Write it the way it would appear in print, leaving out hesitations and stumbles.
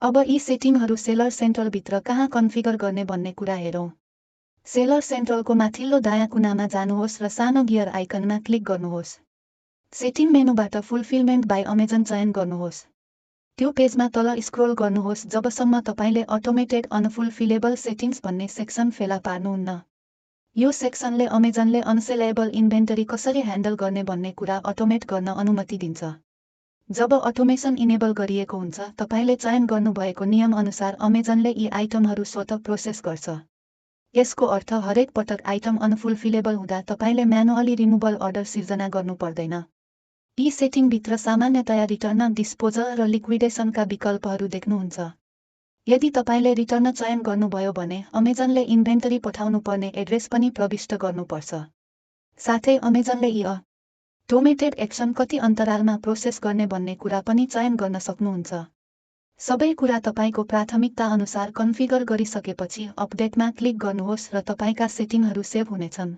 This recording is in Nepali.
अब यी सेटिङहरू सेलर सेन्ट्रलभित्र कहाँ कन्फिगर गर्ने भन्ने कुरा हेरौँ। सेलर सेन्ट्रलको माथिल्लो दायाँ कुनामा जानुहोस् र सानो गियर आइकनमा क्लिक गर्नुहोस्। सेटिङ मेनुबाट फुलफिलमेन्ट बाइ अमेजन चयन गर्नुहोस्। त्यो पेजमा तल स्क्रोल गर्नुहोस् जबसम्म तपाईले अटोमेटेड अनफुलफिलेबल सेटिङ्स भन्ने सेक्सन फेला पार्नुहुन्न। यो सेक्सनले अमेजनले अनसेलेबल इन्भेन्टरी कसरी ह्यान्डल गर्ने भन्ने कुरा अटोमेट गर्न अनुमति दिन्छ। जब अटोमेसन इनेबल गरिएको हुन्छ, तपाईले चयन गर्नुभएको नियम अनुसार अमेजनले यी आइटमहरू स्वतः प्रोसेस गर्छ। यसको अर्थ हरेक पटक आइटम अनफुलफिलेबल हुँदा तपाईले म्यानुअली रिमुभल अर्डर सिर्जना गर्नु पर्दैन। यी सेटिङभित्र सामान्यतया रिटर्न, डिस्पोजल र लिक्विडेसनका विकल्पहरू देख्नुहुन्छ। यदि तपाईले रिटर्न चयन गर्नुभयो भने अमेजनले इन्भेन्टरी पठाउनु पर्ने एड्रेस पनि प्रविष्ट गर्नुपर्छ। साथै अमेजनले यी अटोमेटेड एक्सन कति अन्तरालमा प्रोसेस गर्ने भन्ने कुरा पनि चयन गर्न सक्नुहुन्छ। सबै कुरा तपाईको प्राथमिकता अनुसार कन्फिगर गरिसकेपछि अपडेटमा क्लिक गर्नुहोस् र तपाईका सेटिङहरू सेभ हुनेछन्।